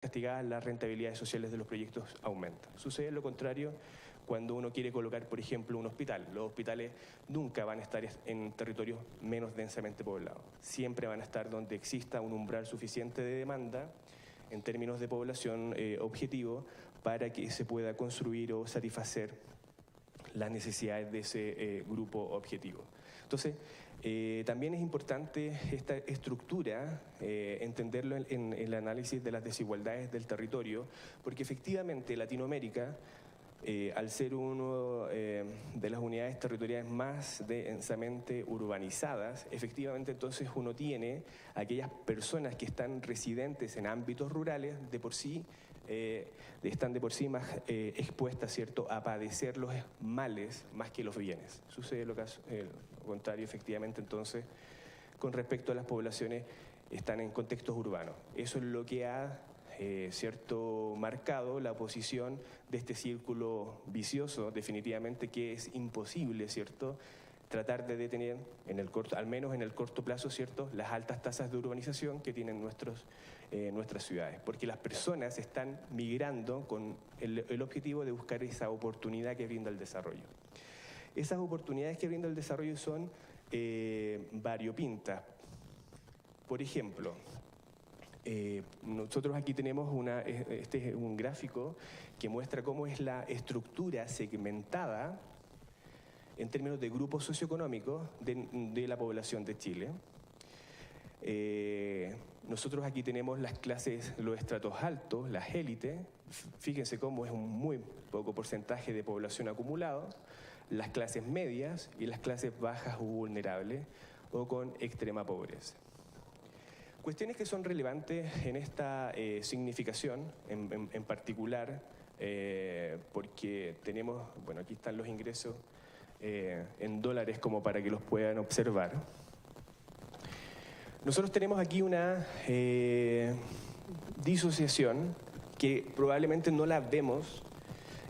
castigadas, las rentabilidades sociales de los proyectos aumentan. Sucede lo contrario cuando uno quiere colocar, por ejemplo, un hospital. Los hospitales nunca van a estar en territorios menos densamente poblados. Siempre van a estar donde exista un umbral suficiente de demanda en términos de población objetivo para que se pueda construir o satisfacer las necesidades de ese grupo objetivo. Entonces, también es importante esta estructura, entenderlo en el análisis de las desigualdades del territorio, porque efectivamente Latinoamérica, al ser uno de las unidades territoriales más densamente urbanizadas, efectivamente entonces uno tiene aquellas personas que están residentes en ámbitos rurales de por sí, están de por sí más expuestas, ¿cierto?, a padecer los males más que los bienes. Sucede lo contrario, efectivamente, entonces, con respecto a las poblaciones están en contextos urbanos. Eso es lo que ha cierto, marcado la posición de este círculo vicioso, definitivamente, que es imposible, ¿cierto?, tratar de detener, al menos en el corto plazo, ¿cierto?, las altas tasas de urbanización que tienen nuestras ciudades, porque las personas están migrando con el objetivo de buscar esa oportunidad que brinda el desarrollo. Esas oportunidades que brinda el desarrollo son variopintas. Por ejemplo, nosotros aquí tenemos este es un gráfico que muestra cómo es la estructura segmentada en términos de grupos socioeconómicos de la población de Chile. Nosotros aquí tenemos las clases, los estratos altos, las élites. Fíjense cómo es un muy poco porcentaje de población acumulado, las clases medias y las clases bajas o vulnerables o con extrema pobreza. Cuestiones que son relevantes en esta significación, en particular, porque tenemos, bueno, aquí están los ingresos en dólares como para que los puedan observar. Nosotros tenemos aquí una disociación que probablemente no la vemos,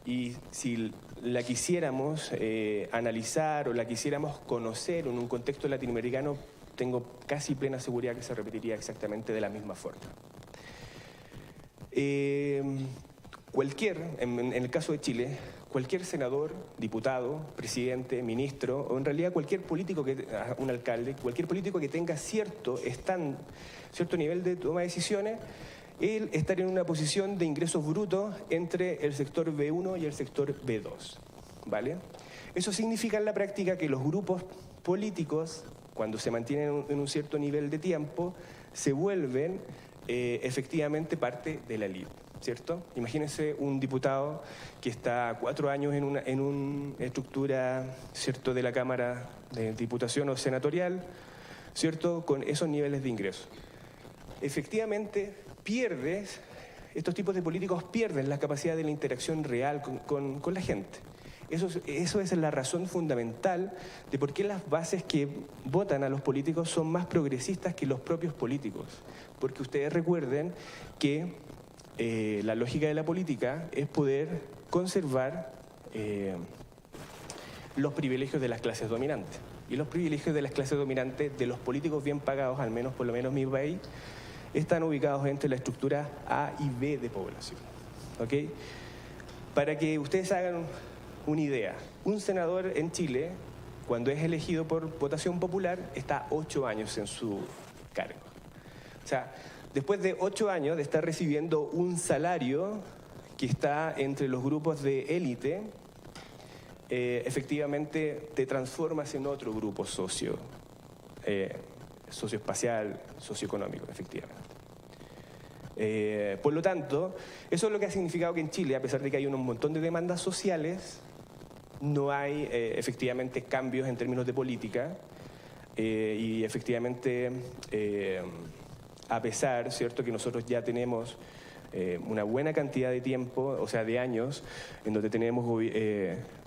y si la quisiéramos analizar o la quisiéramos conocer en un contexto latinoamericano, tengo casi plena seguridad que se repetiría exactamente de la misma forma. En el caso de Chile, cualquier senador, diputado, presidente, ministro, o en realidad cualquier político, un alcalde, cualquier político que tenga cierto nivel de toma de decisiones, él estaría en una posición de ingresos brutos entre el sector B1 y el sector B2, ¿vale? Eso significa en la práctica que los grupos políticos, cuando se mantienen en un cierto nivel de tiempo, se vuelven efectivamente parte de la élite, ¿cierto? Imagínense un diputado que está 4 años en una estructura, ¿cierto?, de la Cámara de Diputación o senatorial, ¿cierto?, con esos niveles de ingresos. Efectivamente, estos tipos de políticos pierden la capacidad de la interacción real con la gente. Eso es la razón fundamental de por qué las bases que votan a los políticos son más progresistas que los propios políticos. Porque ustedes recuerden que la lógica de la política es poder conservar los privilegios de las clases dominantes. Y los privilegios de las clases dominantes de los políticos bien pagados, al menos por lo menos en mi país, están ubicados entre la estructura A y B de población. ¿Ok? Para que ustedes hagan una idea, un senador en Chile, cuando es elegido por votación popular, está 8 años en su cargo. O sea, después de 8 años de estar recibiendo un salario que está entre los grupos de élite, efectivamente te transformas en otro grupo socioespacial, socioeconómico, efectivamente. Por lo tanto, eso es lo que ha significado que en Chile, a pesar de que hay un montón de demandas sociales, no hay efectivamente cambios en términos de política y efectivamente, a pesar, ¿cierto?, que nosotros ya tenemos una buena cantidad de tiempo, o sea, de años, en donde tenemos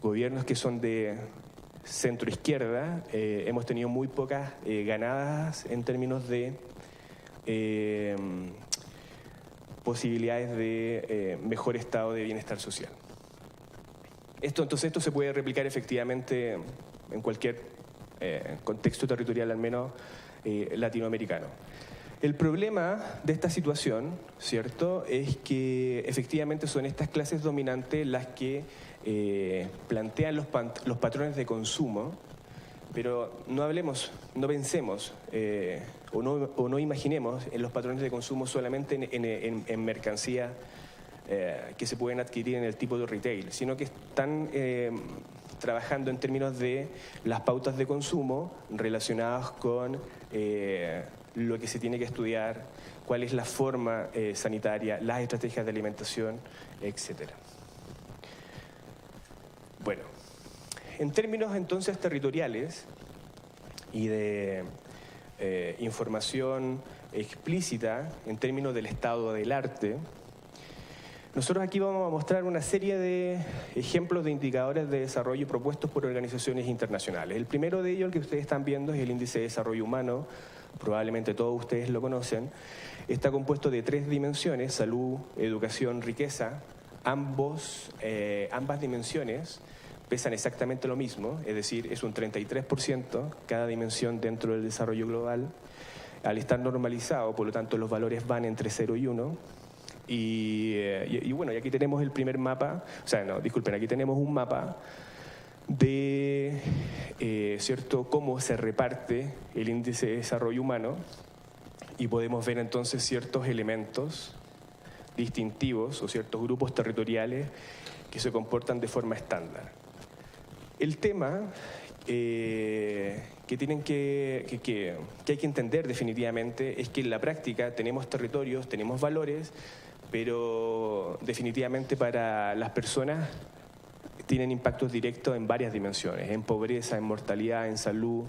gobiernos que son de centro-izquierda, hemos tenido muy pocas ganadas en términos de posibilidades de mejor estado de bienestar social. Entonces esto se puede replicar efectivamente en cualquier contexto territorial, al menos latinoamericano. El problema de esta situación, ¿cierto?, es que efectivamente son estas clases dominantes las que plantean los patrones de consumo, pero no pensemos o no imaginemos en los patrones de consumo solamente en mercancía que se pueden adquirir en el tipo de retail, sino que están trabajando en términos de las pautas de consumo relacionadas con lo que se tiene que estudiar, cuál es la forma sanitaria, las estrategias de alimentación, etc. Bueno, en términos entonces territoriales y de información explícita en términos del estado del arte, nosotros aquí vamos a mostrar una serie de ejemplos de indicadores de desarrollo propuestos por organizaciones internacionales. El primero de ellos, el que ustedes están viendo, es el Índice de Desarrollo Humano. Probablemente todos ustedes lo conocen. Está compuesto de 3 dimensiones: salud, educación, riqueza. Ambas dimensiones pesan exactamente lo mismo, es decir, es un 33% cada dimensión dentro del desarrollo global. Al estar normalizado, por lo tanto, los valores van entre 0 y 1. Y bueno, y aquí tenemos el primer mapa, aquí tenemos un mapa de ¿cierto?, cómo se reparte el índice de desarrollo humano, y podemos ver entonces ciertos elementos distintivos o ciertos grupos territoriales que se comportan de forma estándar. El tema que hay que entender definitivamente es que en la práctica tenemos territorios, tenemos valores, pero definitivamente para las personas tienen impactos directos en varias dimensiones: en pobreza, en mortalidad, en salud,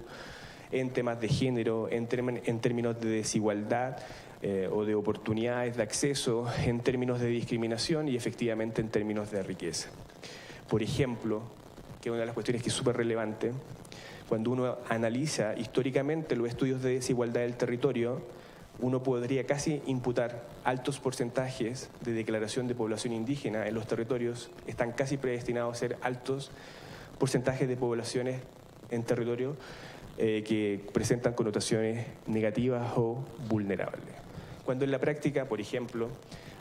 en temas de género, en términos de desigualdad o de oportunidades de acceso, en términos de discriminación y efectivamente en términos de riqueza. Por ejemplo, que una de las cuestiones que es súper relevante, cuando uno analiza históricamente los estudios de desigualdad del territorio, uno podría casi imputar altos porcentajes de declaración de población indígena en los territorios, están casi predestinados a ser altos porcentajes de poblaciones en territorio que presentan connotaciones negativas o vulnerables. Cuando en la práctica, por ejemplo,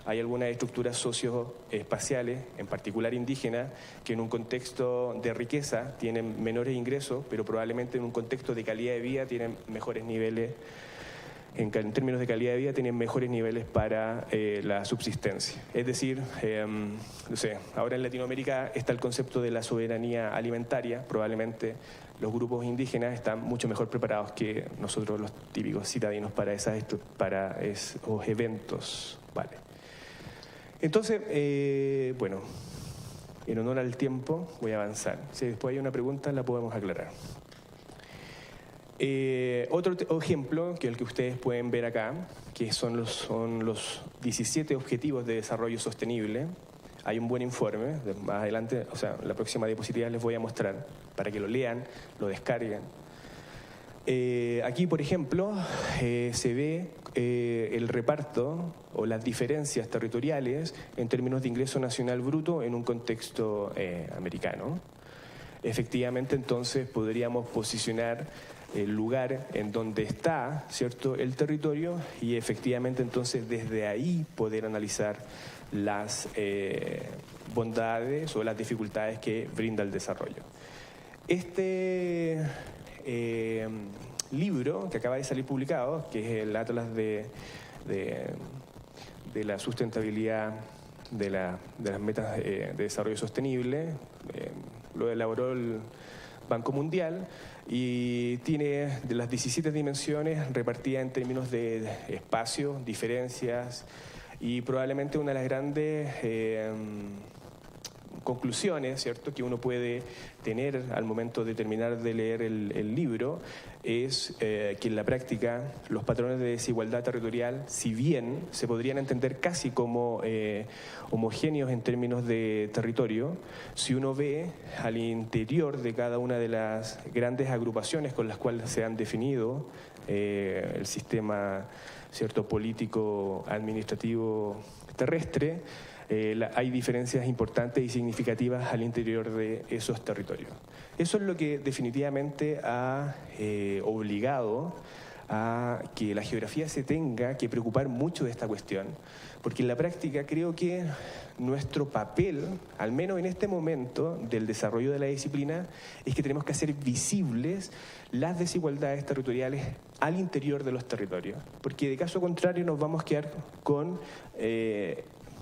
hay algunas estructuras socioespaciales, en particular indígenas, que en un contexto de riqueza tienen menores ingresos, pero probablemente en un contexto de calidad de vida tienen mejores niveles. En términos de calidad de vida tienen mejores niveles para la subsistencia. Es decir, ahora en Latinoamérica está el concepto de la soberanía alimentaria. Probablemente los grupos indígenas están mucho mejor preparados que nosotros los típicos citadinos para esos eventos. Vale. Entonces, bueno, en honor al tiempo voy a avanzar. Si después hay una pregunta la podemos aclarar. Otro ejemplo, que es el que ustedes pueden ver acá, que son los 17 Objetivos de Desarrollo Sostenible. Hay un buen informe, más adelante, en la próxima diapositiva les voy a mostrar para que lo lean, lo descarguen. Aquí, por ejemplo, se ve el reparto o las diferencias territoriales en términos de ingreso nacional bruto en un contexto americano. Efectivamente, entonces, podríamos posicionar el lugar en donde está, ¿cierto?, el territorio, y efectivamente entonces desde ahí poder analizar las bondades o las dificultades que brinda el desarrollo. Este libro que acaba de salir publicado, que es el Atlas de la sustentabilidad de las metas de desarrollo sostenible, lo elaboró el Banco Mundial, y tiene de las 17 dimensiones repartidas en términos de espacio, diferencias, y probablemente una de las grandes conclusiones, ¿cierto?, que uno puede tener al momento de terminar de leer el libro es que en la práctica los patrones de desigualdad territorial, si bien se podrían entender casi como homogéneos en términos de territorio, si uno ve al interior de cada una de las grandes agrupaciones con las cuales se han definido el sistema, ¿cierto?, político, administrativo, terrestre, hay diferencias importantes y significativas al interior de esos territorios. Eso es lo que definitivamente ha obligado a que la geografía se tenga que preocupar mucho de esta cuestión, porque en la práctica creo que nuestro papel, al menos en este momento del desarrollo de la disciplina, es que tenemos que hacer visibles las desigualdades territoriales al interior de los territorios, porque de caso contrario nos vamos a quedar con,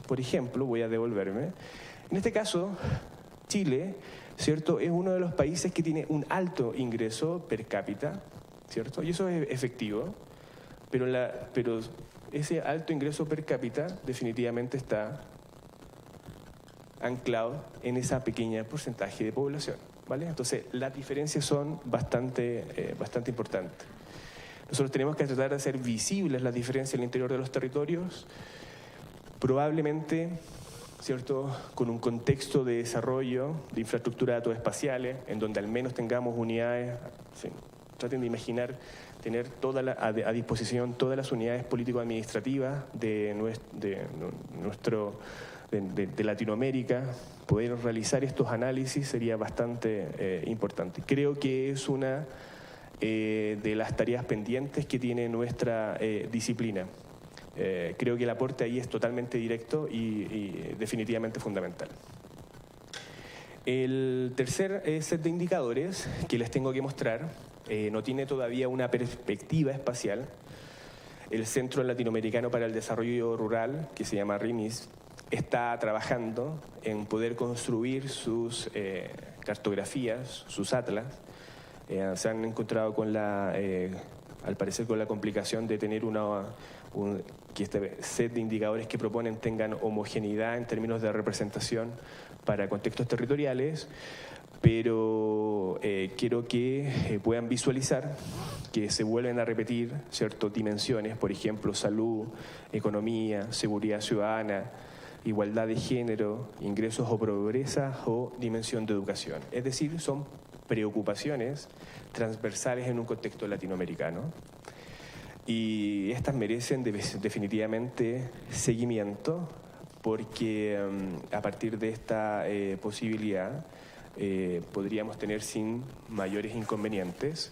por ejemplo, voy a devolverme, en este caso, Chile, ¿cierto?, es uno de los países que tiene un alto ingreso per cápita, ¿cierto? Y eso es efectivo, pero ese alto ingreso per cápita definitivamente está anclado en esa pequeña porcentaje de población, ¿vale? Entonces, las diferencias son bastante importantes. Nosotros tenemos que tratar de hacer visibles las diferencias en el interior de los territorios, probablemente, ¿cierto?, con un contexto de desarrollo de infraestructuras de datos espaciales, en donde al menos tengamos unidades, sí, traten de imaginar tener a disposición todas las unidades político-administrativas de Latinoamérica. Poder realizar estos análisis sería bastante importante. Creo que es una de las tareas pendientes que tiene nuestra disciplina. Creo que el aporte ahí es totalmente directo y definitivamente fundamental. El tercer set de indicadores que les tengo que mostrar no tiene todavía una perspectiva espacial. El Centro Latinoamericano para el Desarrollo Rural, que se llama RIMIS, está trabajando en poder construir sus cartografías, sus atlas. Se han encontrado con al parecer con la complicación de tener que este set de indicadores que proponen tengan homogeneidad en términos de representación para contextos territoriales, pero quiero que puedan visualizar que se vuelven a repetir ciertas dimensiones, por ejemplo, salud, economía, seguridad ciudadana, igualdad de género, ingresos o pobreza o dimensión de educación. Es decir, son preocupaciones transversales en un contexto latinoamericano. Y estas merecen definitivamente seguimiento, porque a partir de esta posibilidad podríamos tener sin mayores inconvenientes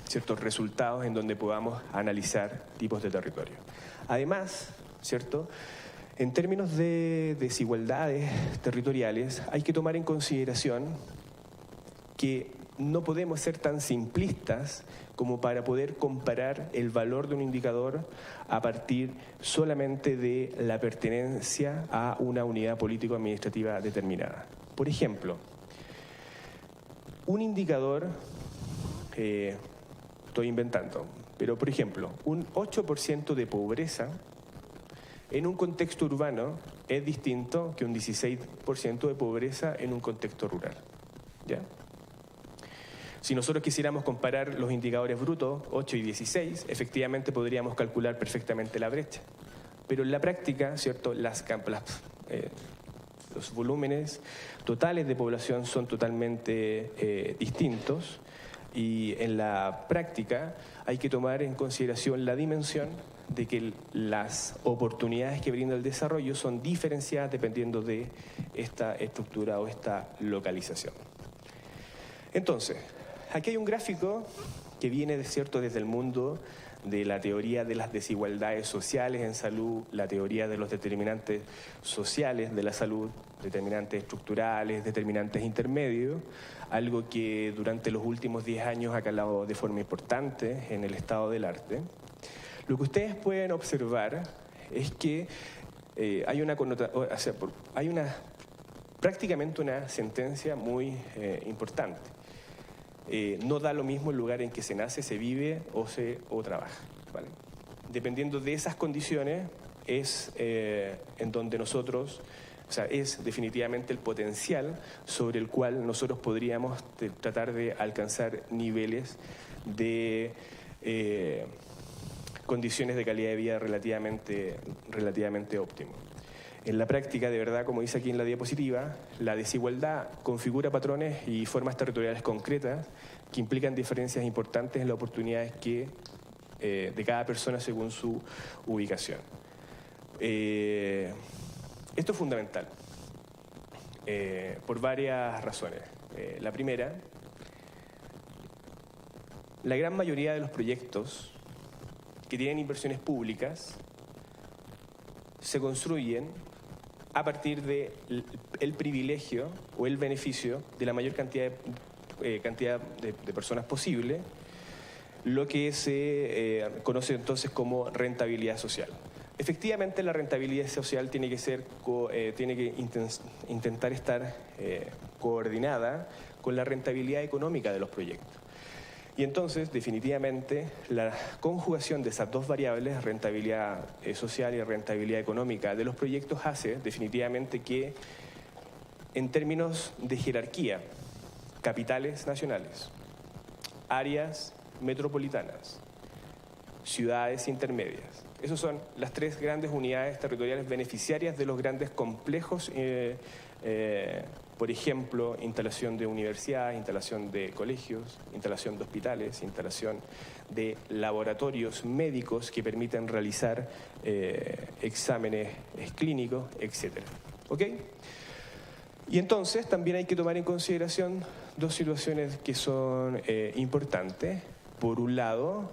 ciertos resultados en donde podamos analizar tipos de territorio. Además, ¿cierto?, en términos de desigualdades territoriales hay que tomar en consideración que no podemos ser tan simplistas como para poder comparar el valor de un indicador a partir solamente de la pertenencia a una unidad político-administrativa determinada. Por ejemplo, un indicador, estoy inventando, pero por ejemplo, un 8% de pobreza en un contexto urbano es distinto que un 16% de pobreza en un contexto rural, ¿ya? Si nosotros quisiéramos comparar los indicadores brutos, 8 y 16, efectivamente podríamos calcular perfectamente la brecha. Pero en la práctica, ¿cierto?, los volúmenes totales de población son totalmente distintos, y en la práctica hay que tomar en consideración la dimensión de que las oportunidades que brinda el desarrollo son diferenciadas dependiendo de esta estructura o esta localización. Entonces, aquí hay un gráfico que viene desde el mundo de la teoría de las desigualdades sociales en salud, la teoría de los determinantes sociales de la salud, determinantes estructurales, determinantes intermedios, algo que durante los últimos 10 años ha calado de forma importante en el estado del arte. Lo que ustedes pueden observar es que hay prácticamente una sentencia muy importante. No da lo mismo el lugar en que se nace, se vive o trabaja, ¿vale? Dependiendo de esas condiciones es en donde nosotros, es definitivamente el potencial sobre el cual nosotros podríamos tratar de alcanzar niveles de condiciones de calidad de vida relativamente óptimos. En la práctica, de verdad, como dice aquí en la diapositiva, la desigualdad configura patrones y formas territoriales concretas que implican diferencias importantes en las oportunidades de cada persona según su ubicación. Esto es fundamental por varias razones. La primera la gran mayoría de los proyectos que tienen inversiones públicas se construyen a partir del privilegio o el beneficio de la mayor cantidad de personas posible, lo que se conoce entonces como rentabilidad social. Efectivamente, la rentabilidad social tiene que intentar estar coordinada con la rentabilidad económica de los proyectos. Y entonces, definitivamente, la conjugación de esas dos variables, rentabilidad social y rentabilidad económica de los proyectos, hace definitivamente que, en términos de jerarquía, capitales nacionales, áreas metropolitanas, ciudades intermedias, esas son las tres grandes unidades territoriales beneficiarias de los grandes complejos, por ejemplo, instalación de universidades, instalación de colegios, instalación de hospitales, instalación de laboratorios médicos que permiten realizar exámenes clínicos, etc. ¿Ok? Y entonces también hay que tomar en consideración dos situaciones que son importantes. Por un lado,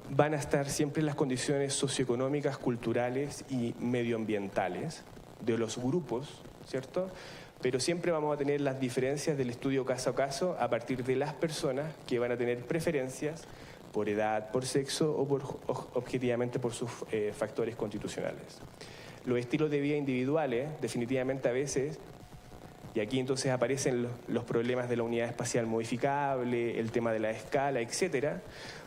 van a estar siempre las condiciones socioeconómicas, culturales y medioambientales de los grupos, ¿cierto? Pero siempre vamos a tener las diferencias del estudio caso a caso a partir de las personas que van a tener preferencias por edad, por sexo o objetivamente por sus factores constitucionales. Los estilos de vida individuales, definitivamente a veces, y aquí entonces aparecen los problemas de la unidad espacial modificable, el tema de la escala, etcétera,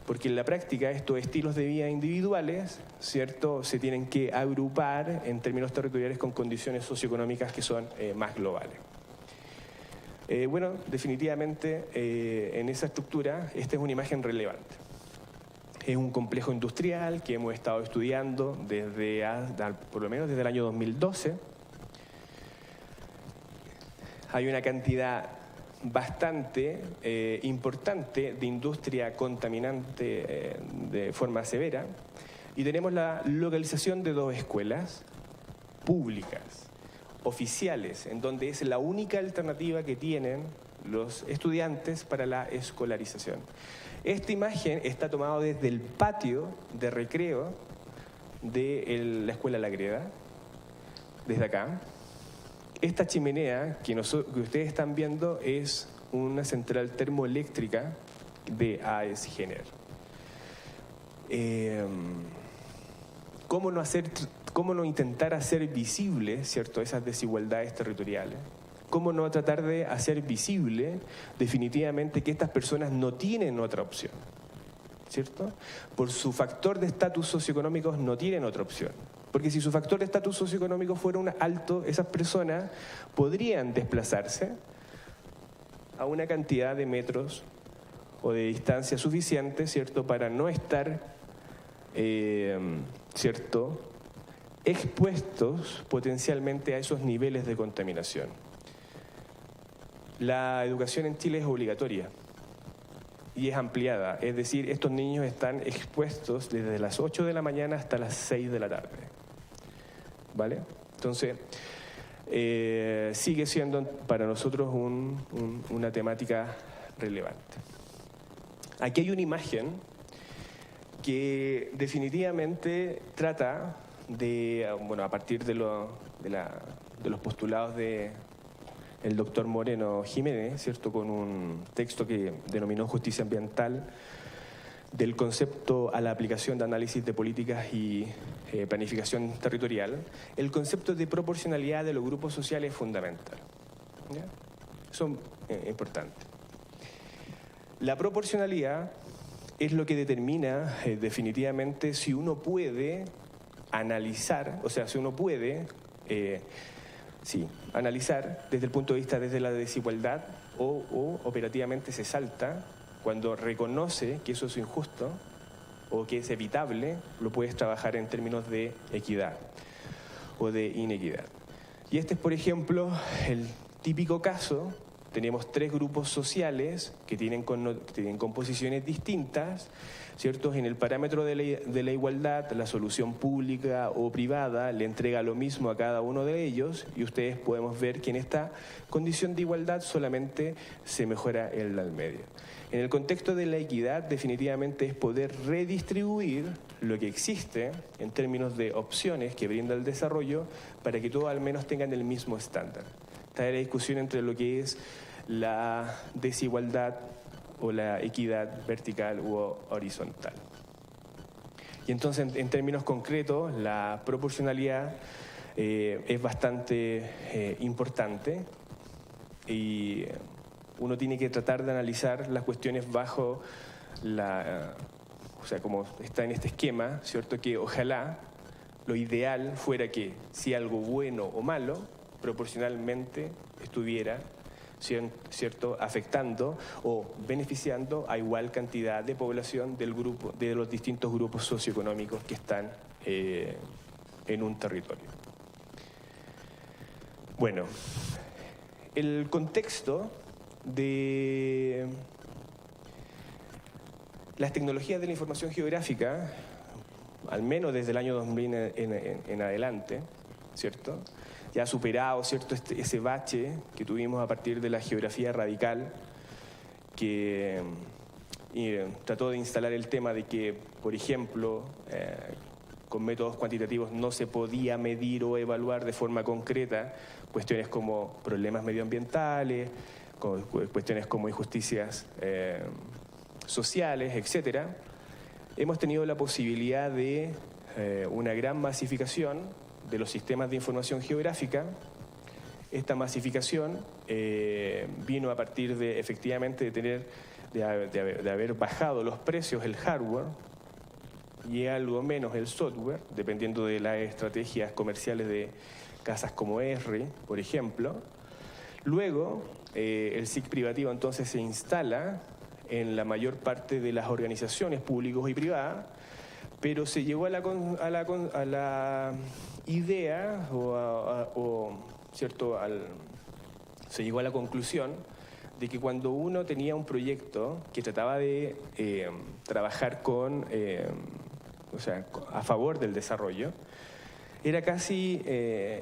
porque en la práctica estos estilos de vida individuales, ¿cierto?, se tienen que agrupar en términos territoriales con condiciones socioeconómicas que son más globales. Bueno, definitivamente en esa estructura esta es una imagen relevante. Es un complejo industrial que hemos estado estudiando por lo menos desde el año 2012. Hay una cantidad bastante importante de industria contaminante de forma severa y tenemos la localización de dos escuelas públicas, oficiales, en donde es la única alternativa que tienen los estudiantes para la escolarización. Esta imagen está tomada desde el patio de recreo de la Escuela La Greda, desde acá. Esta chimenea que ustedes están viendo es una central termoeléctrica de AES Gener. ¿Cómo no intentar hacer visibles, ¿cierto?, esas desigualdades territoriales? ¿Cómo no tratar de hacer visible definitivamente que estas personas no tienen otra opción? ¿Cierto? Por su factor de estatus socioeconómico no tienen otra opción. Porque si su factor de estatus socioeconómico fuera alto, esas personas podrían desplazarse a una cantidad de metros o de distancia suficiente, ¿cierto?, para no estar, ¿cierto?, expuestos potencialmente a esos niveles de contaminación. La educación en Chile es obligatoria y es ampliada, es decir, estos niños están expuestos desde las 8 de la mañana hasta las 6 de la tarde. ¿Vale? Entonces, sigue siendo para nosotros una temática relevante. Aquí hay una imagen que definitivamente trata de, bueno, a partir de los postulados del doctor Moreno Jiménez, ¿cierto?, con un texto que denominó Justicia Ambiental, del concepto a la aplicación de análisis de políticas y planificación territorial, el concepto de proporcionalidad de los grupos sociales es fundamental. ¿Ya? Eso es importante. La proporcionalidad es lo que determina definitivamente si uno puede analizar, o sea, si uno puede analizar desde el punto de vista desde la desigualdad o operativamente se salta. Cuando reconoce que eso es injusto o que es evitable, lo puedes trabajar en términos de equidad o de inequidad. Y este es, por ejemplo, el típico caso tenemos 3 grupos sociales que tienen composiciones distintas, ¿cierto? En el parámetro de la igualdad, la solución pública o privada le entrega lo mismo a cada uno de ellos, y ustedes podemos ver que en esta condición de igualdad solamente se mejora el al medio. En el contexto de la equidad, definitivamente es poder redistribuir lo que existe en términos de opciones que brinda el desarrollo para que todos al menos tengan el mismo estándar. Está la discusión entre lo que es la desigualdad o la equidad vertical u horizontal. Y entonces, en términos concretos, la proporcionalidad es bastante importante, y uno tiene que tratar de analizar las cuestiones bajo o sea, como está en este esquema, ¿cierto? Que ojalá lo ideal fuera que si algo bueno o malo, proporcionalmente estuviera, ¿cierto?, afectando o beneficiando a igual cantidad de población de los distintos grupos socioeconómicos que están en un territorio. Bueno, el contexto de las tecnologías de la información geográfica, al menos desde el año 2000 en adelante, ¿cierto?, ya ha superado, ¿cierto?, ese bache que tuvimos a partir de la geografía radical, que trató de instalar el tema de que, por ejemplo, con métodos cuantitativos no se podía medir o evaluar de forma concreta cuestiones como problemas medioambientales, cuestiones como injusticias sociales, etcétera. Hemos tenido la posibilidad de una gran masificación de los sistemas de información geográfica. Esta masificación vino a partir de, efectivamente, de haber bajado los precios del hardware y algo menos el software, dependiendo de las estrategias comerciales de casas como Esri, por ejemplo. Luego, el SIC privativo entonces se instala en la mayor parte de las organizaciones públicas y privadas, pero se llegó a la idea ¿cierto?, se llegó a la conclusión de que cuando uno tenía un proyecto que trataba de trabajar o sea, a favor del desarrollo, era casi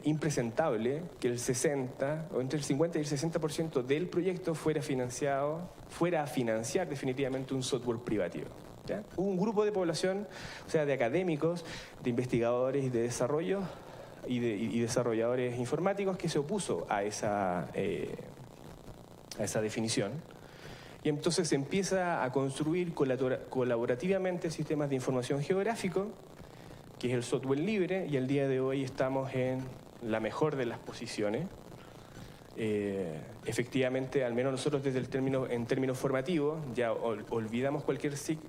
impresentable que el 60, o entre el 50 y el 60% del proyecto fuera a financiar definitivamente un software privativo. ¿Ya? Hubo un grupo de población, o sea, de académicos, de investigadores y de desarrollo y desarrolladores informáticos que se opuso a esa definición. Y entonces se empieza a construir colaborativamente sistemas de información geográfico, que es el software libre, y al día de hoy estamos en la mejor de las posiciones. Efectivamente, al menos nosotros en términos formativos, ya olvidamos cualquier SIG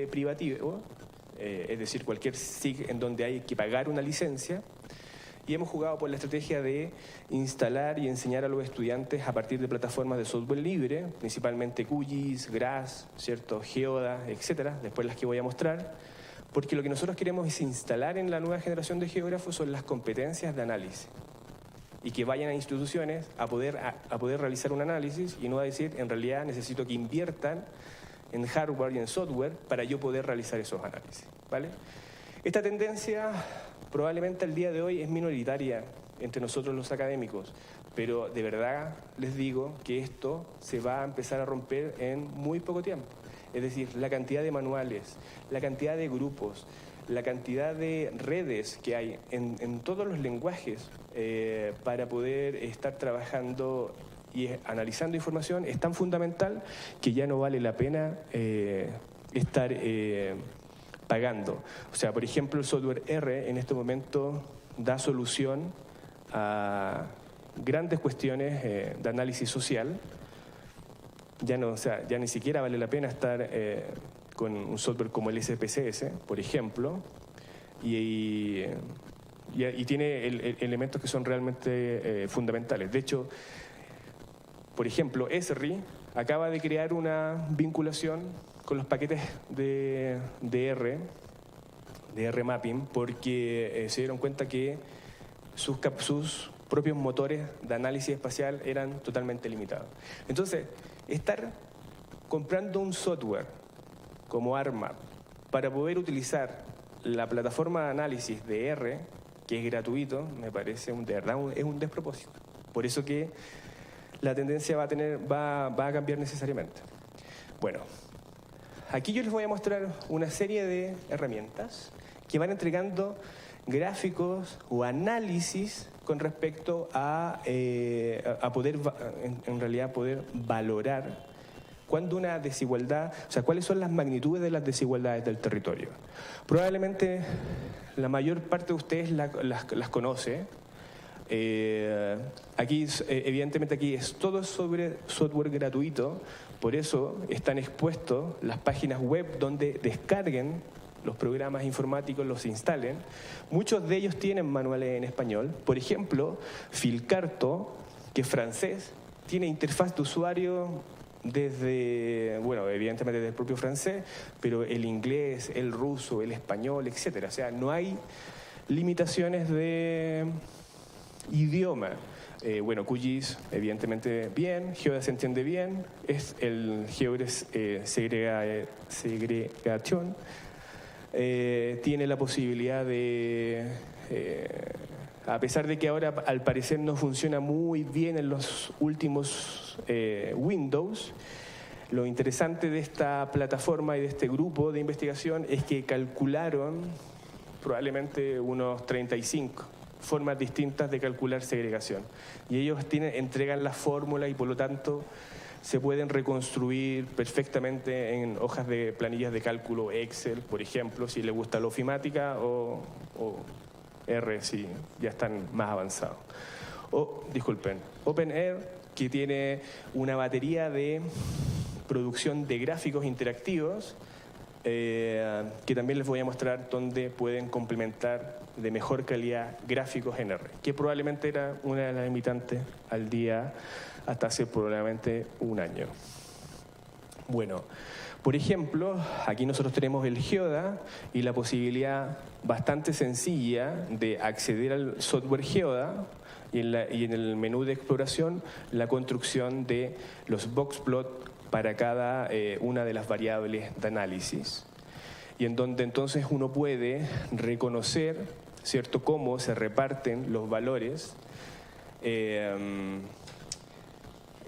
privativo, es decir, cualquier SIG en donde hay que pagar una licencia, y hemos jugado por la estrategia de instalar y enseñar a los estudiantes a partir de plataformas de software libre, principalmente QGIS, GRASS, ¿cierto?, Geoda, etcétera, después las que voy a mostrar, porque lo que nosotros queremos es instalar en la nueva generación de geógrafos son las competencias de análisis, y que vayan a instituciones a poder realizar un análisis y no a decir, en realidad necesito que inviertan en hardware y en software para yo poder realizar esos análisis, ¿vale? Esta tendencia probablemente al día de hoy es minoritaria entre nosotros los académicos, pero de verdad les digo que esto se va a empezar a romper en muy poco tiempo. Es decir, la cantidad de manuales, la cantidad de grupos, la cantidad de redes que hay en todos los lenguajes para poder estar trabajando y analizando información es tan fundamental que ya no vale la pena estar pagando. O sea, por ejemplo, el software R en este momento da solución a grandes cuestiones de análisis social. Ya no, o sea, ya ni siquiera vale la pena estar con un software como el SPSS, por ejemplo, y tiene elementos que son realmente fundamentales. De hecho, por ejemplo, Esri acaba de crear una vinculación con los paquetes de R mapping, porque se dieron cuenta que sus propios motores de análisis espacial eran totalmente limitados. Entonces, estar comprando un software como ArcMap para poder utilizar la plataforma de análisis de R, que es gratuito, me parece de verdad es un despropósito. Por eso que la tendencia va a cambiar necesariamente. Bueno, aquí yo les voy a mostrar una serie de herramientas que van entregando gráficos o análisis con respecto a poder, en realidad, poder valorar cuando una desigualdad, o sea, cuáles son las magnitudes de las desigualdades del territorio. Probablemente la mayor parte de ustedes las conoce. Evidentemente aquí es todo sobre software gratuito, por eso están expuestos las páginas web donde descarguen los programas informáticos, los instalen. Muchos de ellos tienen manuales en español. Por ejemplo, Filcarto, que es francés, tiene interfaz de usuario desde, bueno, evidentemente desde el propio francés, pero el inglés, el ruso, el español, etcétera. O sea, no hay limitaciones de idioma. Bueno, QGIS, evidentemente bien, Geoda se entiende bien, es el GeoGebs segregación. Tiene la posibilidad de, a pesar de que ahora al parecer no funciona muy bien en los últimos Windows, lo interesante de esta plataforma y de este grupo de investigación es que calcularon probablemente unos 35 formas distintas de calcular segregación. Y ellos entregan la fórmula y por lo tanto se pueden reconstruir perfectamente en hojas de planillas de cálculo Excel, por ejemplo, si les gusta la ofimática, o R si ya están más avanzados. Disculpen, OpenAir, que tiene una batería de producción de gráficos interactivos, que también les voy a mostrar dónde pueden complementar de mejor calidad gráficos en R, que probablemente era una de las limitantes al día hasta hace probablemente un año. Bueno, por ejemplo, aquí nosotros tenemos el Geoda y la posibilidad bastante sencilla de acceder al software Geoda y en el menú de exploración la construcción de los boxplot para cada una de las variables de análisis, y en donde entonces uno puede reconocer, ¿cierto?, cómo se reparten los valores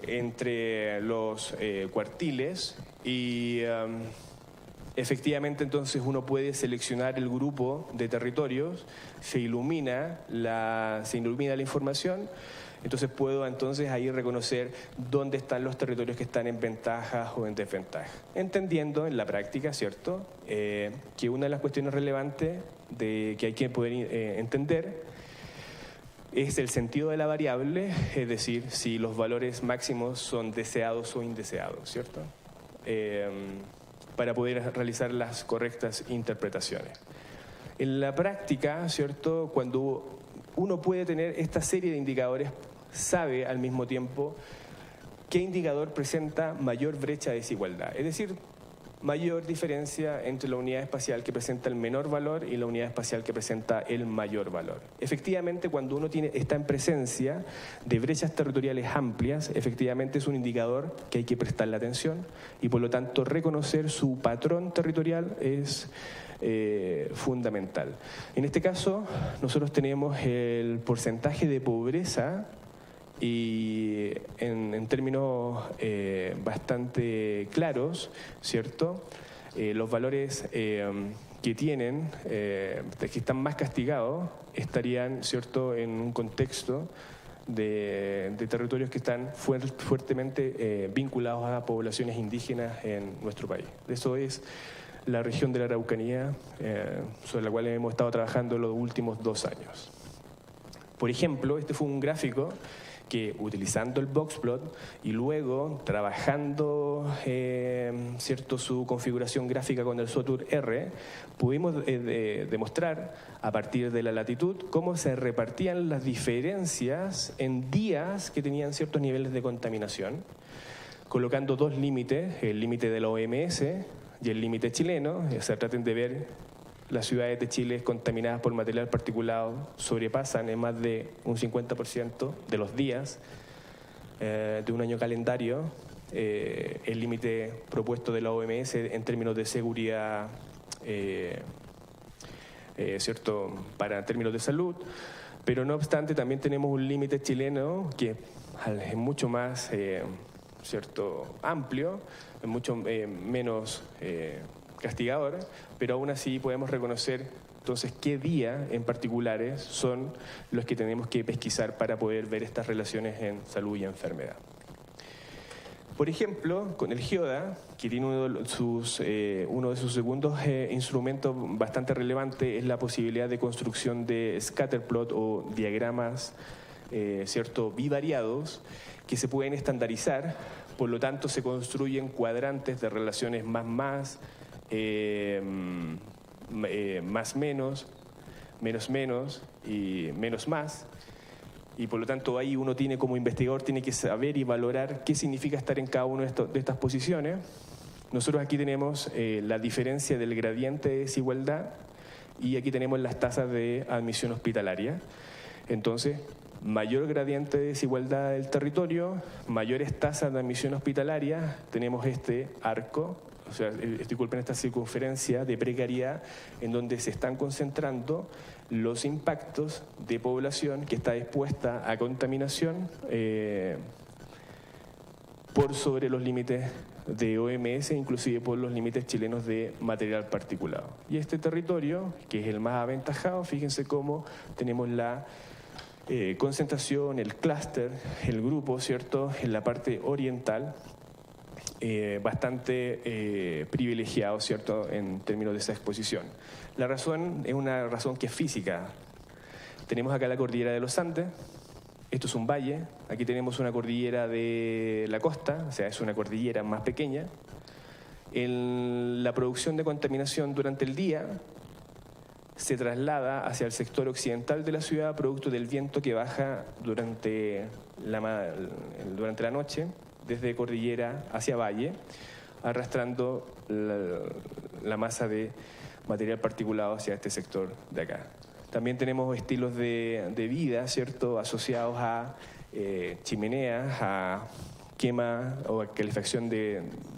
entre los cuartiles y efectivamente entonces uno puede seleccionar el grupo de territorios, se ilumina la información. Entonces puedo ahí reconocer dónde están los territorios que están en ventajas o en desventajas. Entendiendo en la práctica, ¿cierto?, que una de las cuestiones relevantes que hay que poder entender es el sentido de la variable, es decir, si los valores máximos son deseados o indeseados, ¿cierto?, para poder realizar las correctas interpretaciones. En la práctica, ¿cierto?, cuando uno puede tener esta serie de indicadores, sabe al mismo tiempo qué indicador presenta mayor brecha de desigualdad, es decir, mayor diferencia entre la unidad espacial que presenta el menor valor y la unidad espacial que presenta el mayor valor. Efectivamente, cuando uno está en presencia de brechas territoriales amplias, efectivamente es un indicador que hay que prestarle atención y por lo tanto reconocer su patrón territorial es fundamental. En este caso, nosotros tenemos el porcentaje de pobreza y en términos bastante claros, ¿cierto? Los valores que tienen, que están más castigados, estarían, ¿cierto?, en un contexto de territorios que están fuertemente vinculados a poblaciones indígenas en nuestro país. Eso es la región de la Araucanía, sobre la cual hemos estado trabajando los últimos 2 años. Por ejemplo, este fue un gráfico que, utilizando el boxplot y luego trabajando ¿cierto?, su configuración gráfica con el software R, pudimos demostrar a partir de la latitud cómo se repartían las diferencias en días que tenían ciertos niveles de contaminación, colocando 2 límites, el límite de la OMS y el límite chileno. O sea, traten de ver las ciudades de Chile contaminadas por material particulado sobrepasan en más de un 50% de los días de un año calendario el límite propuesto de la OMS en términos de seguridad, ¿cierto?, para términos de salud. Pero no obstante, también tenemos un límite chileno que es mucho más ¿cierto?, amplio, es mucho menos castigador, pero aún así podemos reconocer entonces qué días en particulares son los que tenemos que pesquisar para poder ver estas relaciones en salud y enfermedad. Por ejemplo, con el GEODA, que tiene uno de sus segundos instrumentos bastante relevante, es la posibilidad de construcción de scatterplot o diagramas ¿cierto?, bivariados que se pueden estandarizar, por lo tanto se construyen cuadrantes de relaciones más menos y menos más. Y por lo tanto ahí uno tiene como investigador tiene que saber y valorar qué significa estar en cada una de estas posiciones. Nosotros aquí tenemos la diferencia del gradiente de desigualdad y aquí tenemos las tasas de admisión hospitalaria. Entonces, mayor gradiente de desigualdad del territorio, mayores tasas de admisión hospitalaria, tenemos este arco, o sea, disculpen, esta circunferencia de precariedad en donde se están concentrando los impactos de población que está expuesta a contaminación por sobre los límites de OMS, inclusive por los límites chilenos de material particulado. Y este territorio, que es el más aventajado, fíjense cómo tenemos la concentración, el clúster, el grupo, ¿cierto?, en la parte oriental, bastante privilegiado, ¿cierto?, en términos de esa exposición. La razón es una razón que es física. Tenemos acá la cordillera de los Andes, esto es un valle, aquí tenemos una cordillera de la costa, o sea, es una cordillera más pequeña. La producción de contaminación durante el día se traslada hacia el sector occidental de la ciudad producto del viento que baja durante la noche, desde cordillera hacia valle, arrastrando la masa de material particulado hacia este sector de acá. También tenemos estilos de vida, ¿cierto?, asociados a chimeneas, a quema o a calefacción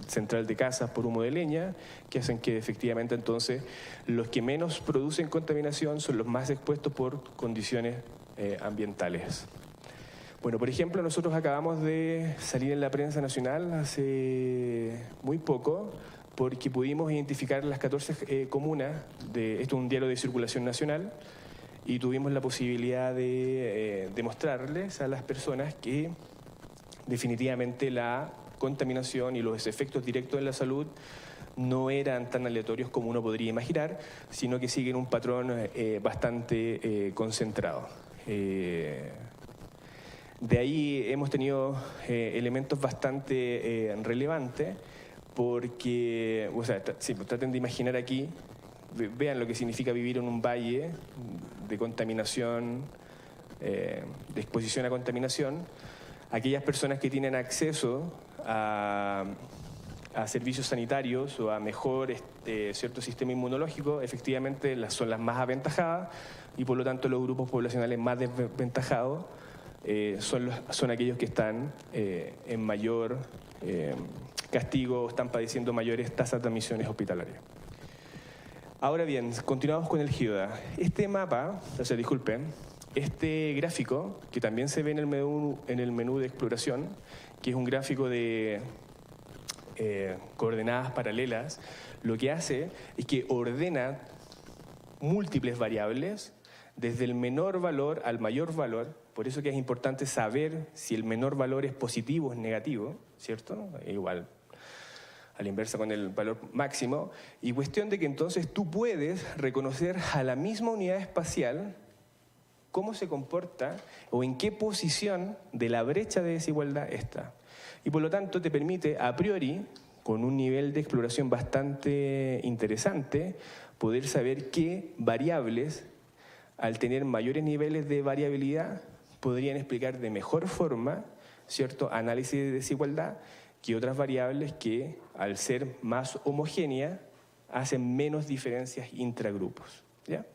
central de casas por humo de leña, que hacen que efectivamente entonces los que menos producen contaminación son los más expuestos por condiciones ambientales. Bueno, por ejemplo, nosotros acabamos de salir en la prensa nacional hace muy poco porque pudimos identificar las 14 comunas, esto es un diario de circulación nacional, y tuvimos la posibilidad de demostrarles a las personas que definitivamente la contaminación y los efectos directos en la salud no eran tan aleatorios como uno podría imaginar, sino que siguen un patrón bastante concentrado. De ahí hemos tenido elementos bastante relevantes porque, o sea, traten de imaginar aquí, vean lo que significa vivir en un valle de contaminación, de exposición a contaminación. Aquellas personas que tienen acceso a servicios sanitarios o a mejor cierto sistema inmunológico, efectivamente son las más aventajadas y por lo tanto los grupos poblacionales más desventajados son aquellos que están en mayor castigo o están padeciendo mayores tasas de admisiones hospitalarias. Ahora bien, continuamos con el GEODA. Este mapa, o sea, disculpen, este gráfico, que también se ve en el menú de exploración, que es un gráfico de coordenadas paralelas, lo que hace es que ordena múltiples variables desde el menor valor al mayor valor. Por eso que es importante saber si el menor valor es positivo o es negativo, ¿cierto? Igual a la inversa con el valor máximo. Y cuestión de que entonces tú puedes reconocer a la misma unidad espacial cómo se comporta o en qué posición de la brecha de desigualdad está. Y por lo tanto te permite a priori, con un nivel de exploración bastante interesante, poder saber qué variables, al tener mayores niveles de variabilidad, podrían explicar de mejor forma, ¿cierto?, análisis de desigualdad que otras variables que, al ser más homogéneas, hacen menos diferencias intragrupos, ¿ya?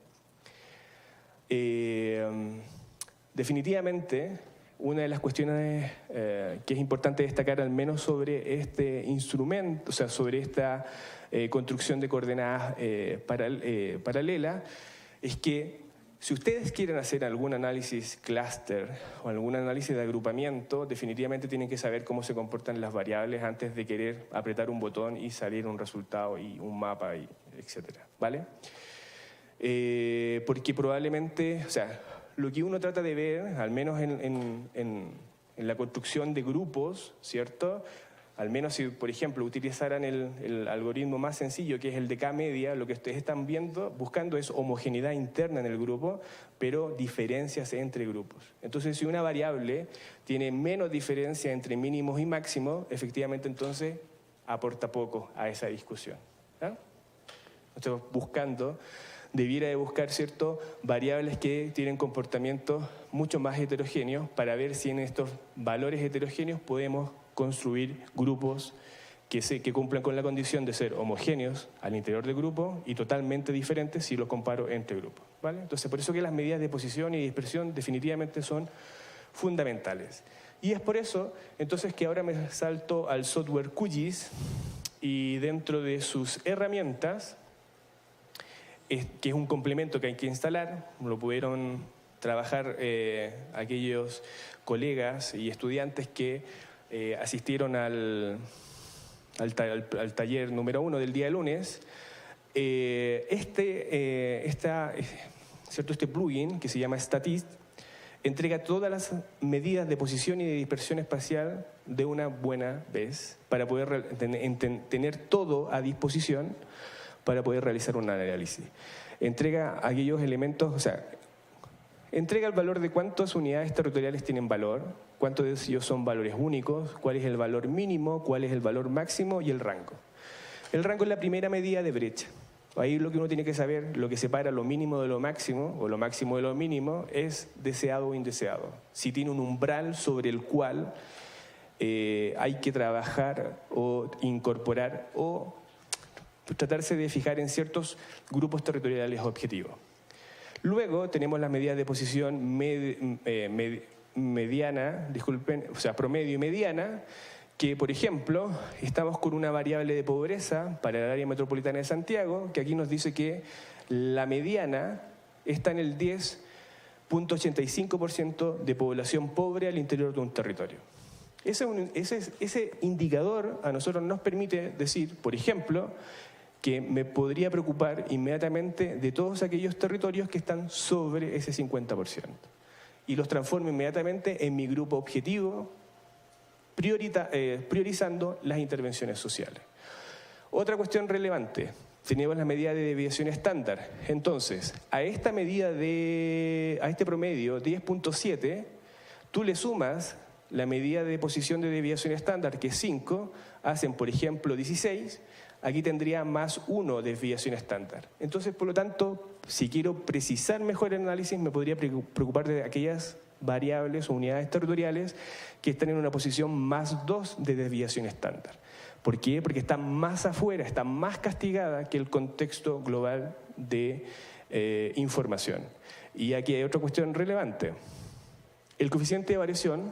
Definitivamente, una de las cuestiones que es importante destacar, al menos sobre este instrumento, o sea, sobre esta construcción de coordenadas paralela, es que si ustedes quieren hacer algún análisis clúster o algún análisis de agrupamiento, definitivamente tienen que saber cómo se comportan las variables antes de querer apretar un botón y salir un resultado y un mapa, etcétera, ¿vale? Porque probablemente, o sea, lo que uno trata de ver, al menos en la construcción de grupos, ¿cierto? Al menos si, por ejemplo, utilizaran el algoritmo más sencillo, que es el de K-media, lo que ustedes están buscando es homogeneidad interna en el grupo, pero diferencias entre grupos. Entonces, si una variable tiene menos diferencia entre mínimos y máximos, efectivamente, entonces, aporta poco a esa discusión, ¿no? Entonces, debiera de buscar, ¿cierto?, variables que tienen comportamientos mucho más heterogéneos para ver si en estos valores heterogéneos podemos construir grupos que cumplan con la condición de ser homogéneos al interior del grupo y totalmente diferentes si los comparo entre grupos, ¿vale? Entonces, por eso que las medidas de posición y dispersión definitivamente son fundamentales. Y es por eso, entonces, que ahora me salto al software QGIS y dentro de sus herramientas, que es un complemento que hay que instalar, lo pudieron trabajar aquellos colegas y estudiantes que asistieron al taller número 1 del día lunes. Este plugin que se llama Statist entrega todas las medidas de posición y de dispersión espacial de una buena vez para poder tener todo a disposición para poder realizar un análisis. Entrega aquellos elementos, o sea, entrega el valor de cuántas unidades territoriales tienen valor, cuántos de ellos son valores únicos, cuál es el valor mínimo, cuál es el valor máximo y el rango. El rango es la primera medida de brecha. Ahí lo que uno tiene que saber, lo que separa lo mínimo de lo máximo o lo máximo de lo mínimo es deseado o indeseado. Si tiene un umbral sobre el cual hay que trabajar o incorporar o tratarse de fijar en ciertos grupos territoriales objetivos. Luego tenemos las medidas de posición promedio y mediana, que por ejemplo, estamos con una variable de pobreza para el área metropolitana de Santiago, que aquí nos dice que la mediana está en el 10.85% de población pobre al interior de un territorio. Ese indicador a nosotros nos permite decir, por ejemplo, que me podría preocupar inmediatamente de todos aquellos territorios que están sobre ese 50%. Y los transformo inmediatamente en mi grupo objetivo, priorizando las intervenciones sociales. Otra cuestión relevante, tenemos la medida de desviación estándar. Entonces, a este promedio 10.7, tú le sumas la medida de posición de desviación estándar, que es 5, hacen, por ejemplo, 16, aquí tendría más 1 desviación estándar. Entonces, por lo tanto, si quiero precisar mejor el análisis, me podría preocupar de aquellas variables o unidades territoriales que están en una posición más 2 de desviación estándar. ¿Por qué? Porque están más afuera, están más castigadas que el contexto global de información. Y aquí hay otra cuestión relevante. El coeficiente de variación,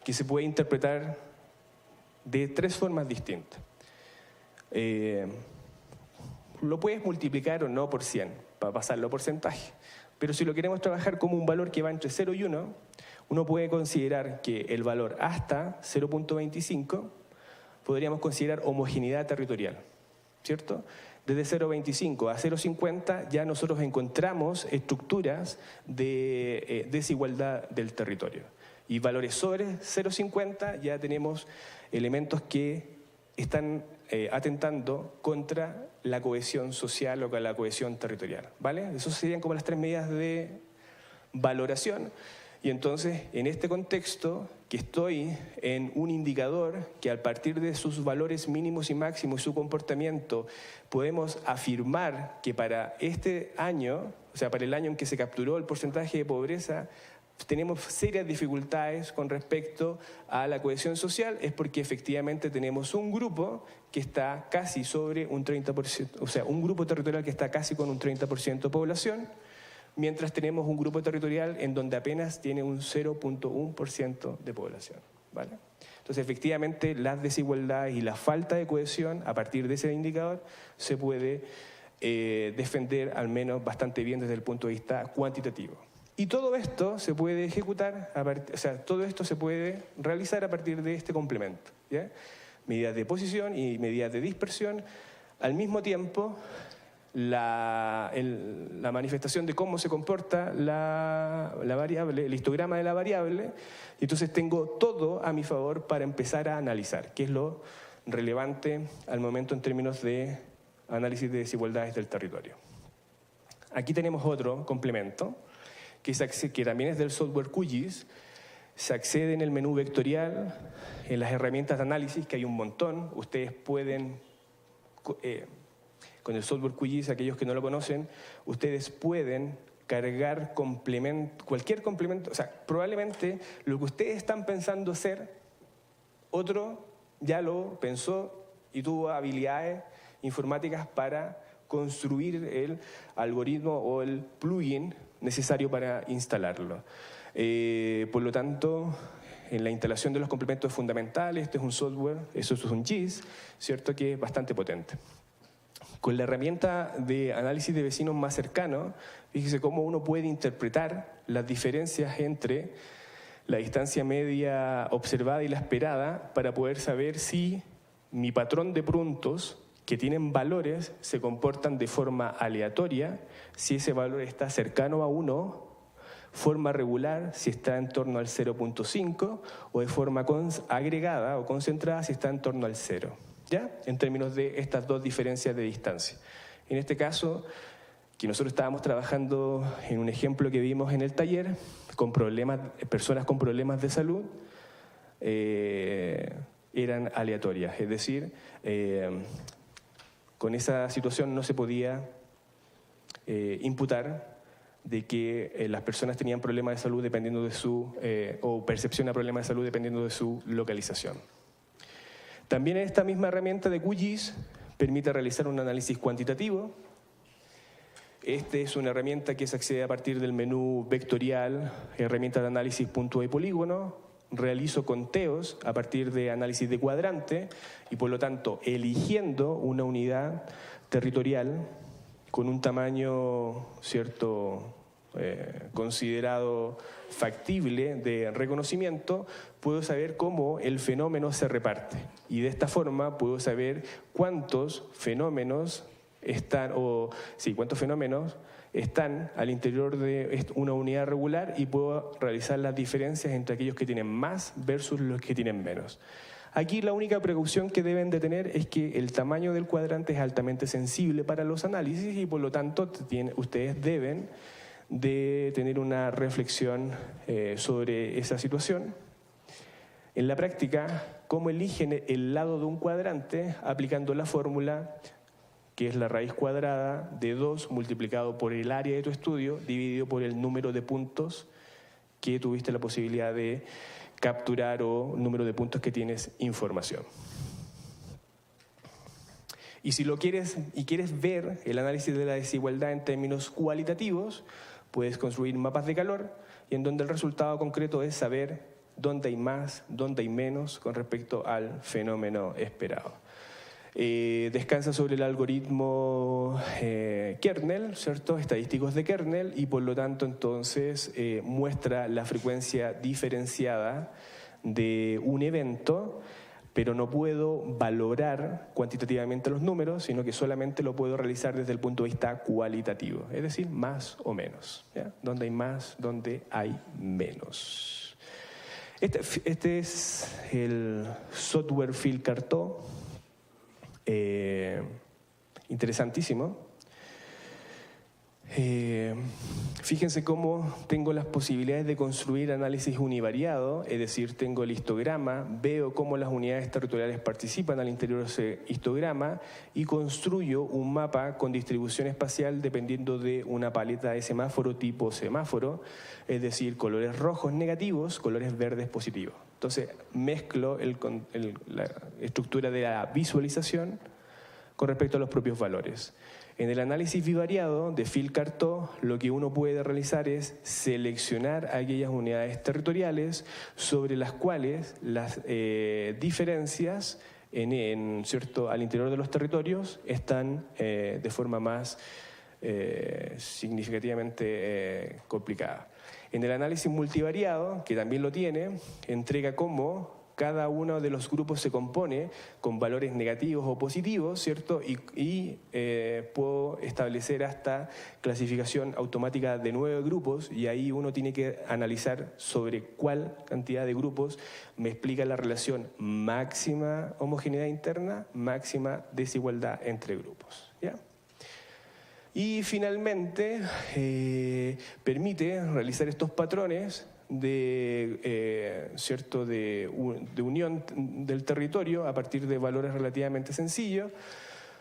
que se puede interpretar de 3 formas distintas. Lo puedes multiplicar o no por 100 para pasarlo a porcentaje, pero si lo queremos trabajar como un valor que va entre 0 y 1, uno puede considerar que el valor hasta 0.25 podríamos considerar homogeneidad territorial, ¿cierto? Desde 0.25 a 0.50 ya nosotros encontramos estructuras de desigualdad del territorio, y valores sobre 0.50 ya tenemos elementos que están atentando contra la cohesión social o con la cohesión territorial, ¿vale? Esas serían como las 3 medidas de valoración. Y entonces, en este contexto, que estoy en un indicador que a partir de sus valores mínimos y máximos y su comportamiento, podemos afirmar que para este año, o sea, para el año en que se capturó el porcentaje de pobreza, tenemos serias dificultades con respecto a la cohesión social es porque efectivamente tenemos un grupo que está casi sobre un 30%, o sea, un grupo territorial que está casi con un 30% de población, mientras tenemos un grupo territorial en donde apenas tiene un 0.1% de población, ¿vale? Entonces, efectivamente, las desigualdades y la falta de cohesión, a partir de ese indicador, se puede defender al menos bastante bien desde el punto de vista cuantitativo. Y todo esto se puede ejecutar, todo esto se puede realizar a partir de este complemento, ¿ya? Medidas de posición y medidas de dispersión. Al mismo tiempo, la manifestación de cómo se comporta la variable, el histograma de la variable, y entonces tengo todo a mi favor para empezar a analizar, que es lo relevante al momento en términos de análisis de desigualdades del territorio. Aquí tenemos otro complemento, que también es del software QGIS. Se accede en el menú vectorial, en las herramientas de análisis, que hay un montón. Ustedes pueden, con el software QGIS, aquellos que no lo conocen, ustedes pueden cargar cualquier complemento. O sea, probablemente lo que ustedes están pensando hacer, otro ya lo pensó y tuvo habilidades informáticas para construir el algoritmo o el plugin necesario para instalarlo. Por lo tanto, en la instalación de los complementos fundamentales, este es un software, eso es un GIS, ¿cierto?, que es bastante potente. Con la herramienta de análisis de vecinos más cercano, fíjese cómo uno puede interpretar las diferencias entre la distancia media observada y la esperada para poder saber si mi patrón de puntos que tienen valores se comportan de forma aleatoria, si ese valor está cercano a 1, forma regular si está en torno al 0.5 o de forma agregada o concentrada si está en torno al 0, ¿ya? En términos de estas dos diferencias de distancia. En este caso, que nosotros estábamos trabajando en un ejemplo que vimos en el taller, con personas con problemas de salud, eran aleatorias, es decir, con esa situación no se podía imputar de que las personas tenían problemas de salud dependiendo de o percepción de problemas de salud dependiendo de su localización. También esta misma herramienta de QGIS permite realizar un análisis cuantitativo. Esta es una herramienta que se accede a partir del menú vectorial, herramienta de análisis punto de polígono. Realizo conteos a partir de análisis de cuadrante y, por lo tanto, eligiendo una unidad territorial con un tamaño, ¿cierto?, considerado factible de reconocimiento, puedo saber cómo el fenómeno se reparte. Y de esta forma puedo saber cuántos fenómenos están al interior de una unidad regular y puedo realizar las diferencias entre aquellos que tienen más versus los que tienen menos. Aquí la única precaución que deben de tener es que el tamaño del cuadrante es altamente sensible para los análisis y por lo tanto ustedes deben de tener una reflexión sobre esa situación. En la práctica, ¿cómo eligen el lado de un cuadrante? Aplicando la fórmula que es la raíz cuadrada de 2 multiplicado por el área de tu estudio dividido por el número de puntos que tuviste la posibilidad de capturar o número de puntos que tienes información. Y si quieres ver el análisis de la desigualdad en términos cualitativos, puedes construir mapas de calor y en donde el resultado concreto es saber dónde hay más, dónde hay menos con respecto al fenómeno esperado. Descansa sobre el algoritmo kernel, ¿cierto?, estadísticos de kernel, y por lo tanto entonces muestra la frecuencia diferenciada de un evento, pero no puedo valorar cuantitativamente los números, sino que solamente lo puedo realizar desde el punto de vista cualitativo, es decir, más o menos, ¿ya? Donde hay más, donde hay menos. Este es el software Phil Carto. Interesantísimo. Fíjense cómo tengo las posibilidades de construir análisis univariado, es decir, tengo el histograma, veo cómo las unidades territoriales participan al interior de ese histograma y construyo un mapa con distribución espacial dependiendo de una paleta de semáforo tipo semáforo, es decir, colores rojos negativos, colores verdes positivos. Entonces, mezclo la estructura de la visualización con respecto a los propios valores. En el análisis bivariado de Fil-Cartó, lo que uno puede realizar es seleccionar aquellas unidades territoriales sobre las cuales las diferencias ¿cierto? Al interior de los territorios están de forma más significativamente complicada. En el análisis multivariado, que también lo tiene, entrega cómo cada uno de los grupos se compone con valores negativos o positivos, ¿cierto? Y puedo establecer hasta clasificación automática de 9 grupos y ahí uno tiene que analizar sobre cuál cantidad de grupos me explica la relación máxima homogeneidad interna, máxima desigualdad entre grupos, ¿ya? Y finalmente permite realizar estos patrones ¿cierto? de unión del territorio a partir de valores relativamente sencillos,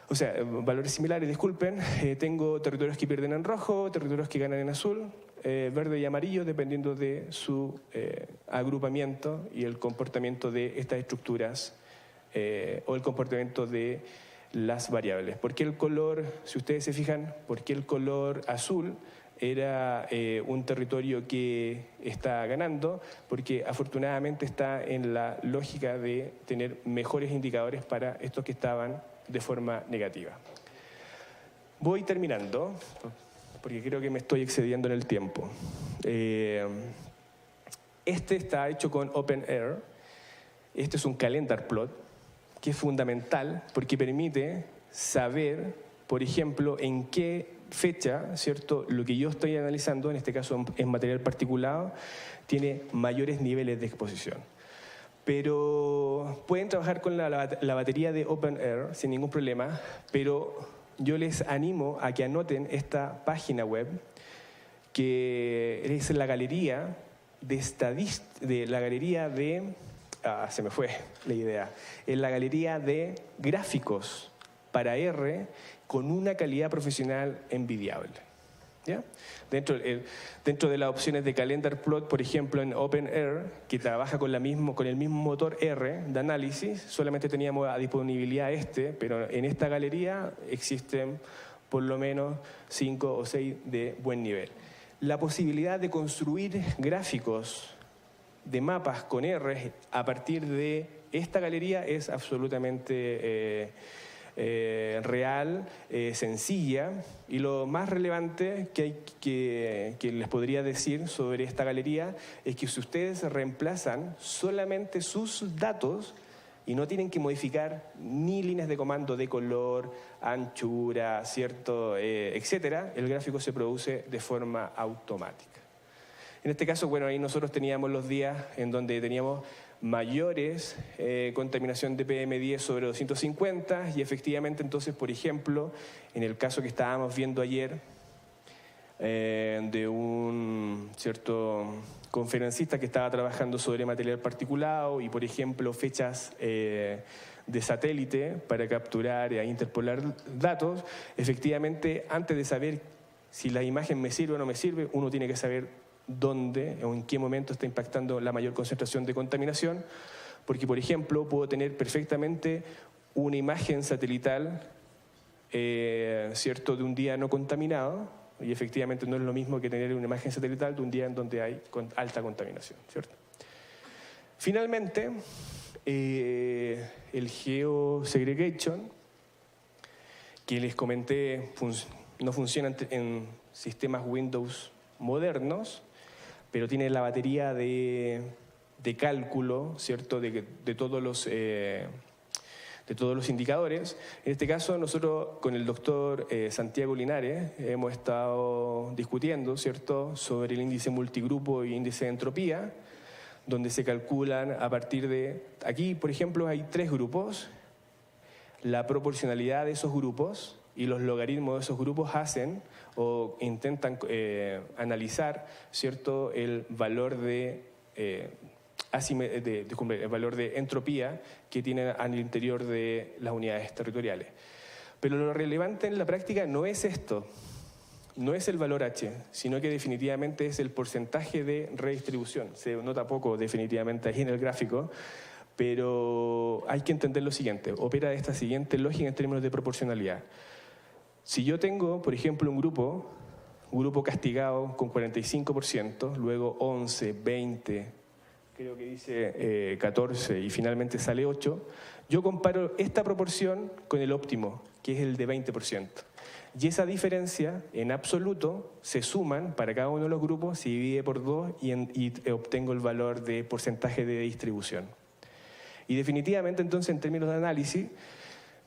o sea, valores similares, disculpen. Tengo territorios que pierden en rojo, territorios que ganan en azul, verde y amarillo, dependiendo de su agrupamiento y el comportamiento de estas estructuras o el comportamiento de las variables. ¿Por qué el color, si ustedes se fijan, por qué el color azul era un territorio que está ganando? Porque afortunadamente está en la lógica de tener mejores indicadores para estos que estaban de forma negativa. Voy terminando, porque creo que me estoy excediendo en el tiempo. Este está hecho con OpenAIRE. Este es un calendar plot, que es fundamental porque permite saber, por ejemplo, en qué fecha, ¿cierto? Lo que yo estoy analizando, en este caso en material particulado, tiene mayores niveles de exposición. Pero pueden trabajar con la batería de OpenAIRE sin ningún problema, pero yo les animo a que anoten esta página web, que es la galería de se me fue la idea. En la galería de gráficos para R con una calidad profesional envidiable, ¿ya? Dentro de las opciones de calendar plot, por ejemplo, en OpenAIRE, que trabaja con el mismo motor R de análisis, solamente teníamos a disponibilidad pero en esta galería existen por lo menos 5 o 6 de buen nivel. La posibilidad de construir gráficos de mapas con R a partir de esta galería es absolutamente real, sencilla, y lo más relevante que les podría decir sobre esta galería es que si ustedes reemplazan solamente sus datos y no tienen que modificar ni líneas de comando de color, anchura, ¿cierto? Etcétera, el gráfico se produce de forma automática. En este caso, bueno, ahí nosotros teníamos los días en donde teníamos mayores contaminación de PM10 sobre 250 y efectivamente entonces, por ejemplo, en el caso que estábamos viendo ayer de un cierto conferencista que estaba trabajando sobre material particulado y, por ejemplo, fechas de satélite para capturar e interpolar datos, efectivamente, antes de saber si la imagen me sirve o no me sirve, uno tiene que saber dónde o en qué momento está impactando la mayor concentración de contaminación, porque, por ejemplo, puedo tener perfectamente una imagen satelital, ¿cierto?, de un día no contaminado, y efectivamente no es lo mismo que tener una imagen satelital de un día en donde hay alta contaminación, ¿cierto? Finalmente, el geosegregation, que les comenté, no funciona en sistemas Windows modernos, pero tiene la batería de cálculo, ¿cierto?, de todos los indicadores. En este caso, nosotros con el doctor Santiago Linares hemos estado discutiendo, ¿cierto?, sobre el índice multigrupo y índice de entropía, donde se calculan a partir de... Aquí, por ejemplo, hay 3 grupos. La proporcionalidad de esos grupos y los logaritmos de esos grupos hacen o intentan analizar, ¿cierto?, el valor el valor de entropía que tienen al interior de las unidades territoriales. Pero lo relevante en la práctica no es esto, no es el valor H, sino que definitivamente es el porcentaje de redistribución. Se nota poco definitivamente ahí en el gráfico, pero hay que entender lo siguiente. Opera de esta siguiente lógica en términos de proporcionalidad. Si yo tengo, por ejemplo, un grupo castigado con 45%, luego 11, 20, creo que dice 14 y finalmente sale 8, yo comparo esta proporción con el óptimo, que es el de 20%. Y esa diferencia, en absoluto, se suman para cada uno de los grupos, se divide por 2 y obtengo el valor de porcentaje de distribución. Y definitivamente, entonces, en términos de análisis,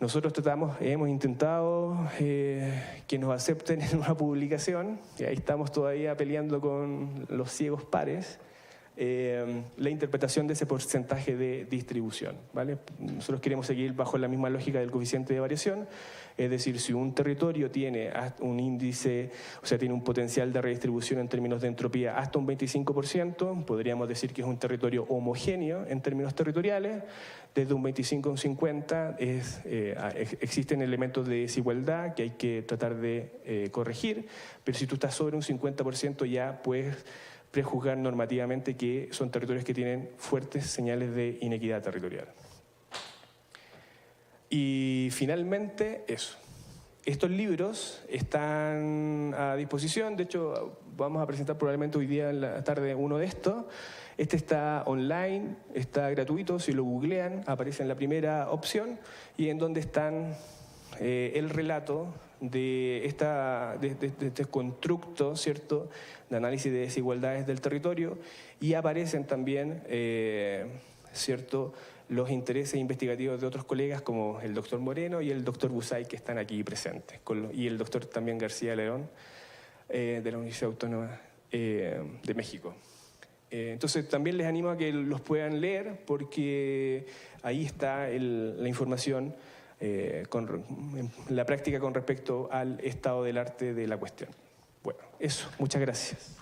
nosotros hemos intentado que nos acepten en una publicación, y ahí estamos todavía peleando con los ciegos pares, la interpretación de ese porcentaje de distribución, ¿vale? Nosotros queremos seguir bajo la misma lógica del coeficiente de variación, es decir, si un territorio tiene un índice, o sea, tiene un potencial de redistribución en términos de entropía hasta un 25%, podríamos decir que es un territorio homogéneo en términos territoriales. Desde un 25 a un 50 existen elementos de desigualdad que hay que tratar de corregir, pero si tú estás sobre un 50% ya puedes prejuzgar normativamente que son territorios que tienen fuertes señales de inequidad territorial. Y finalmente, eso. Estos libros están a disposición, de hecho vamos a presentar probablemente hoy día en la tarde uno de estos. Este está online, está gratuito, si lo googlean aparece en la primera opción y en donde están el relato de este constructo, ¿cierto?, de análisis de desigualdades del territorio, y aparecen también, ¿cierto?, los intereses investigativos de otros colegas como el doctor Moreno y el doctor Busay, que están aquí presentes, y el doctor también García León, de la Universidad Autónoma de México. Entonces también les animo a que los puedan leer, porque ahí está la información la práctica con respecto al estado del arte de la cuestión. Bueno, eso, muchas gracias.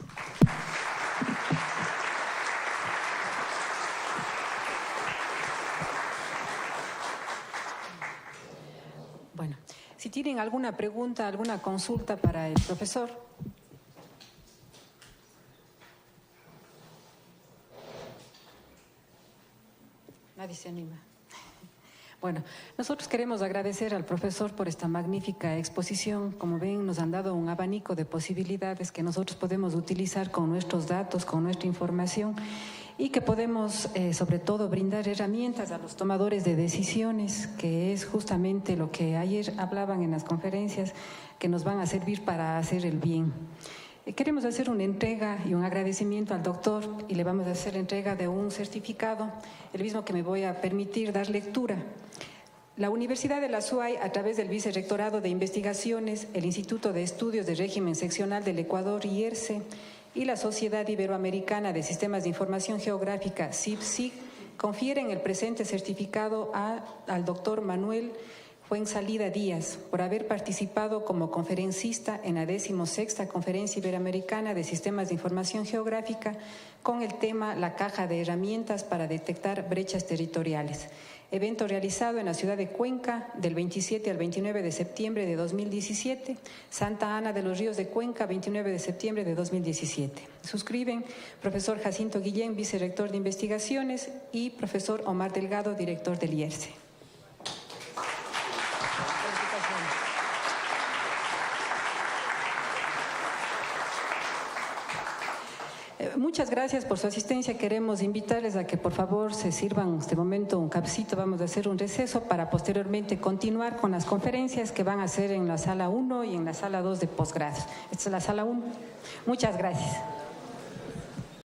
Bueno, si tienen alguna pregunta, alguna consulta para el profesor. Nadie se anima. Bueno, nosotros queremos agradecer al profesor por esta magnífica exposición. Como ven, nos han dado un abanico de posibilidades que nosotros podemos utilizar con nuestros datos, con nuestra información, y que podemos, sobre todo, brindar herramientas a los tomadores de decisiones, que es justamente lo que ayer hablaban en las conferencias, que nos van a servir para hacer el bien. Queremos hacer una entrega y un agradecimiento al doctor, y le vamos a hacer entrega de un certificado, el mismo que me voy a permitir dar lectura. La Universidad de la SUAY, a través del Vicerrectorado de Investigaciones, el Instituto de Estudios de Régimen Seccional del Ecuador, IERCE, y la Sociedad Iberoamericana de Sistemas de Información Geográfica, SIPSIG, confieren el presente certificado al doctor Manuel Fuensalida Díaz por haber participado como conferencista en la 16ª Conferencia Iberoamericana de Sistemas de Información Geográfica con el tema La caja de herramientas para detectar brechas territoriales. Evento realizado en la ciudad de Cuenca del 27 al 29 de septiembre de 2017, Santa Ana de los Ríos de Cuenca, 29 de septiembre de 2017. Suscriben profesor Jacinto Guillén, vicerrector de investigaciones, y profesor Omar Delgado, director del IERCE. Muchas gracias por su asistencia. Queremos invitarles a que por favor se sirvan este momento un cafecito. Vamos a hacer un receso para posteriormente continuar con las conferencias que van a hacer en la sala 1 y en la sala 2 de posgrados. Esta es la sala 1. Muchas gracias.